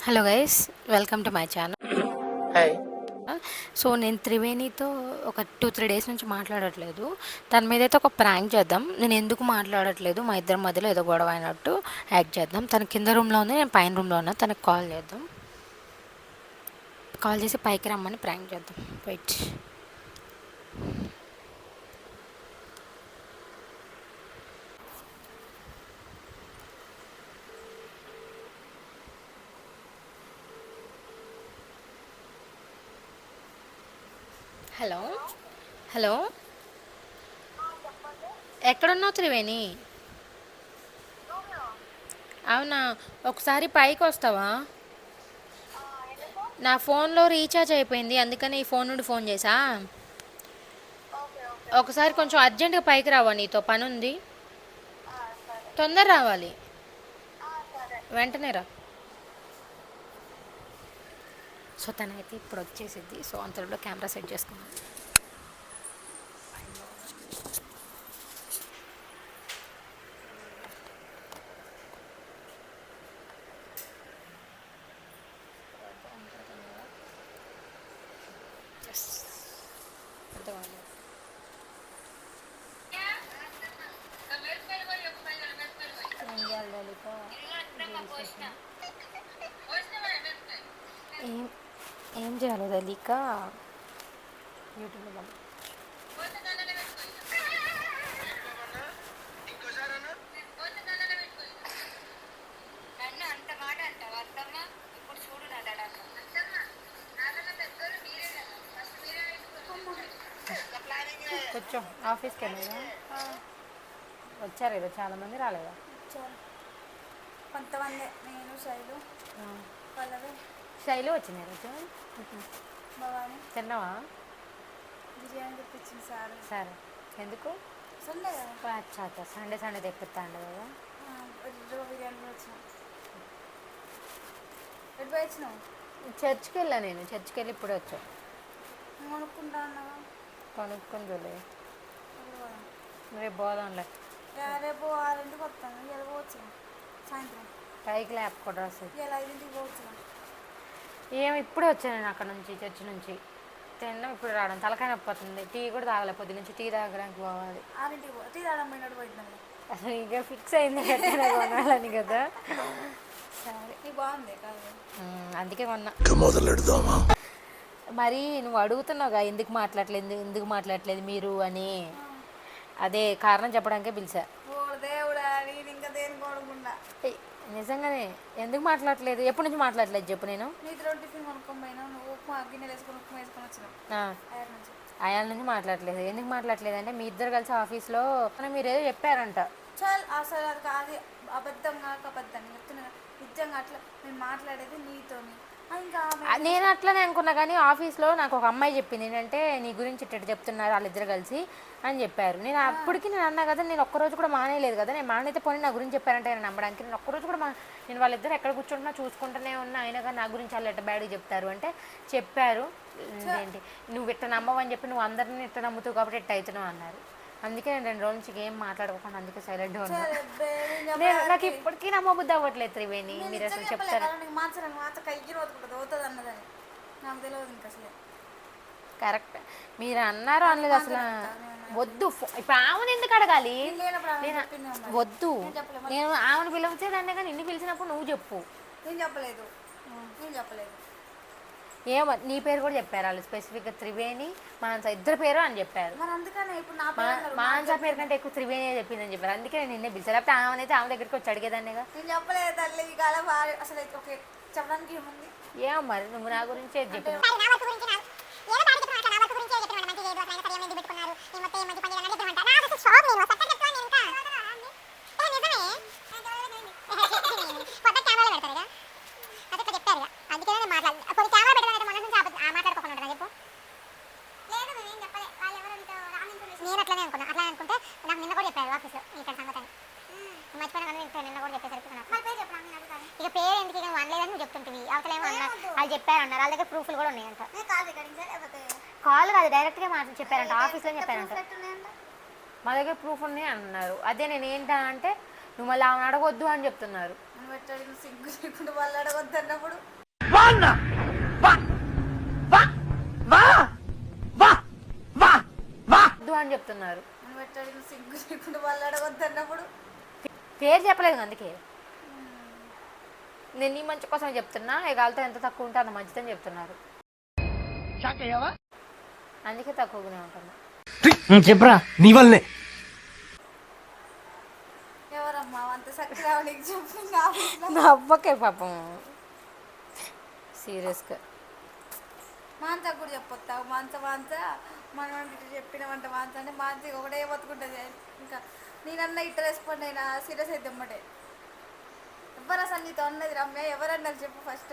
Hello guys, welcome to my channel. Hi. So నేను త్రివేణితో ఒక 2-3 days నుంచి మాట్లాడట్లేదు. తన మీద అయితే ఒక ప్రాంక్ చేద్దాం. నేను ఎందుకు మాట్లాడట్లేదు, మా ఇద్దరి మధ్యలో ఏదో గొడవ అయినట్టు యాక్ట్ చేద్దాం. తన కింద రూమ్లో ఉంది, నేను పైన రూమ్లో ఉన్నా. తనకు కాల్ చేద్దాం. కాల్ చేసి పైకి రమ్మని ప్రాంక్ చేద్దాం. వెయిట్. హలో హలో, ఎక్కడున్నావు త్రివేణి? అవునా, ఒకసారి పైకి వస్తావా? నా ఫోన్లో రీఛార్జ్ అయిపోయింది, అందుకని ఈ ఫోన్ నుండి ఫోన్ చేసా. ఒకసారి కొంచెం అర్జెంటుగా పైకి రావా, నీతో పని ఉంది. తొందర రావాలి, వెంటనే రా. సో తనైతే ఇప్పుడు వచ్చేసిద్ది. సో అంతలో కెమెరా సెట్ చేసుకున్నాను. ఏం ఏం చేయాలి తెలియక యూట్యూబ్లో కొంచెం ఆఫీస్కి వెళ్ళేదా? వచ్చారు కదా చాలామంది, రాలేదా? కొంతమంది, నేను శైలు పల్లవి శైలు వచ్చినాయి రోజు. భవాని తిన్నావా? బిర్యానీ తెప్పించింది సార్. సరే, ఎందుకు? సండే కదా, అచ్చా అచ్చా, సండే సండే తెప్పిస్తాండు కదా. బిర్యానీ వచ్చినాం. ఎటు పోయి వచ్చినావు? చర్చ్కి వెళ్ళా, నేను చర్చ్కి వెళ్ళి ఇప్పుడే వచ్చా. కొనుక్కుంటా అన్నావా? కొనుక్కొని చూడలేదు. రేపు పోదాంలే. రేపు 6ంటికి వస్తాను. ఇలా పోవచ్చు సాయంత్రం. పైకి ల్యాప్ కూడా వస్తుంది. ఇలా 5ంటికి పోవచ్చు. ఏమి ఇప్పుడే వచ్చాను నేను అక్కడ నుంచి, చర్చి నుంచి. తినడం ఇప్పుడు రావడం, తలకాయ నొప్పి వస్తుంది. టీ కూడా తాగలే, పొద్దు నుంచి టీ తాగడానికి పోవాలి. 6ంటికి టీ తాగడం పోయినట్టు పోయిందండి. అసలు ఇక ఫిక్స్ అయింది ఎట్టైనా కొనాలని కదా. సరే, నీకు బాగుంది కాదు, అందుకే కొన్నా. మొదలెడదామా? మరి నువ్వు అడుగుతున్నావుగా ఎందుకు మాట్లాడట్లేదు మీరు అని. అదే కారణం చెప్పడానికే పిలిచా. దేవుడా, నేను ఇంకా దేని కొనుక్కుంటా. నిజంగానే ఎందుకు మాట్లాడట్లేదు, ఎప్పటి నుంచి మాట్లాడలేదు చెప్పు. నేను నీతో టిఫిన్ కొనుక్కొని పోయినా, నువ్వు ఉప్మా గిన్నెలు వేసుకొని ఉప్మా వేసుకొని వచ్చినావు. నుంచి అయాల నుంచి మాట్లాడలేదు. ఎందుకు మాట్లాడలేదు అంటే మీ ఇద్దరు కలిసి ఆఫీస్లో మీరు ఏదో చెప్పారంట. చాలు, అసలు అది కాదు, అబద్ధం కాక అబద్ధం చెప్తున్నా. నిజంగా అట్లా నేను మాట్లాడేది నీతోని. ఇంకా నేను అట్లనే అనుకున్నా, కానీ ఆఫీస్లో నాకు ఒక అమ్మాయి చెప్పింది ఏంటంటే నీ గురించి ఇట్ట చెప్తున్నారు వాళ్ళిద్దరు కలిసి అని చెప్పారు. నేను అప్పటికి నేను అన్నా కదా, నేను ఒక్కరోజు కూడా మానేయలేదు కదా. నేను మానైతే పోనీ నా గురించి చెప్పారంటే నేను నమ్మడానికి. నేను ఒక్కరోజు కూడా నేను వాళ్ళిద్దరు ఎక్కడ కూర్చుంటున్నా చూసుకుంటూనే ఉన్నా, అయినా కానీ నా గురించి వాళ్ళు ఎట్ట బ్యాడ్గా చెప్తారు అంటే చెప్పారు. ఏంటి నువ్వు ఇట్ట నమ్మవని చెప్పి నువ్వు అందరినీ ఇట్ట నమ్ముతావు కాబట్టి ఇట్ట అవుతున్నావు అన్నారు. అందుకే నేను 2 రోజుల నుంచి ఏం మాట్లాడుకోకుండా అందుకే సైలెంట్గా ఉన్నాను. నాకు ఇప్పటికీ నమ్మబుద్ధి అవ్వట్లేదు త్రివేణి, మీరు అసలు చెప్తారు. కరెక్ట్, మీరు అన్నారు అనలేదు అసలు. వద్దు, ఇప్పుడు ఆమెను ఎందుకు అడగాలి? వద్దు, నేను ఆమెను పిలిచేదాన్ని కానీ నిన్ను పిలిచినప్పుడు నువ్వు చెప్పు. నేను చెప్పలేదు. ఏమో నీ పేరు కూడా చెప్పారు వాళ్ళు స్పెసిఫిక్గా, త్రివేణి మానస ఇద్దరు పేరు అని చెప్పారు. మానస పేరు కంటే ఎక్కువ త్రివేణి చెప్పిందని చెప్పారు. అందుకే నేను నిన్నే పిలిచాను. లేకపోతే ఆమెనైతే ఆమె దగ్గరికి వచ్చి అడిగేదాన్నిగా. నేను చెప్పలేదు తల్లి, ఈ కాలం అసలు ఓకే చెప్పడానికి ఏముంది. ఏమో మరి నువ్వు నా గురించి చెప్పిన ఇక పేరు ఎందుకు ఇక అనలేదని నువ్వు చెప్తుంటివి. అవతలేమో వాళ్ళు చెప్పారన్నారు, వాళ్ళ దగ్గర ప్రూఫ్లు కూడా ఉన్నాయంట. కాల్ కాదు, డైరెక్ట్గా చెప్పారంట, ఆఫీస్లో చెప్పారంట. మా దగ్గర ప్రూఫ్ ఉన్నాయి అన్నారు. అదే నేను ఏంటంటే నువ్వు మళ్ళీ ఆమెను అడగొద్దు అని చెప్తున్నారు. మనం ఎట్లా అడిగిన సిగ్గు లేకుండా వాళ్ళు అడగొద్దు అన్నప్పుడు వద్దు అని చెప్తున్నారు. మనం ఎట్లా అడిగిన సిగ్గు లేకుండా వాళ్ళు అడగొద్దు అన్నప్పుడు పేరు చెప్పలేదు అందుకే నేను నీ మంచి కోసం చెప్తున్నా. ఎగాలతో ఎంత తక్కువ ఉంటే అంత మంచిదని చెప్తున్నారు. అందుకే తక్కువగానే ఉంటున్నా. చెప్పరా నీ వల్లనే. ఎవరమ్మా అంత సక్రావు నీకు చెప్పు. నవ్వకే పాపం సీరియస్గా. మాంత కూడా చెప్పొస్తావు. మాంత మనం చెప్పినవంట మాంత అంటే మాంత ఒకటే బతుకుంటుంది. ఇంకా నేనన్నా ఇట్లా రెస్పాండ్ అయినా సీరియస్ అయితే ఇమ్మటే. ఎవరు అసలు నీతో అన్నది రమ్య? ఎవరన్నారు చెప్పు ఫస్ట్.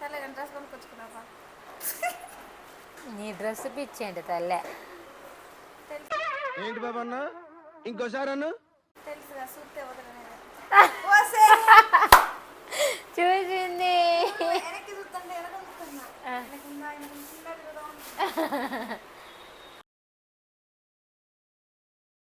సరే డ్రెస్ కొనుక్కొచ్చుకున్నావా? నీ డ్రెస్ పిచ్చేంటి తల్లే. ఏంటి బాబా అన్న ఇంకోసారి అన్న తెలుసుగా చూస్తే వదలనే. చూసింది వెనక్కి చూస్తుంటే వెనక చూస్తున్నా.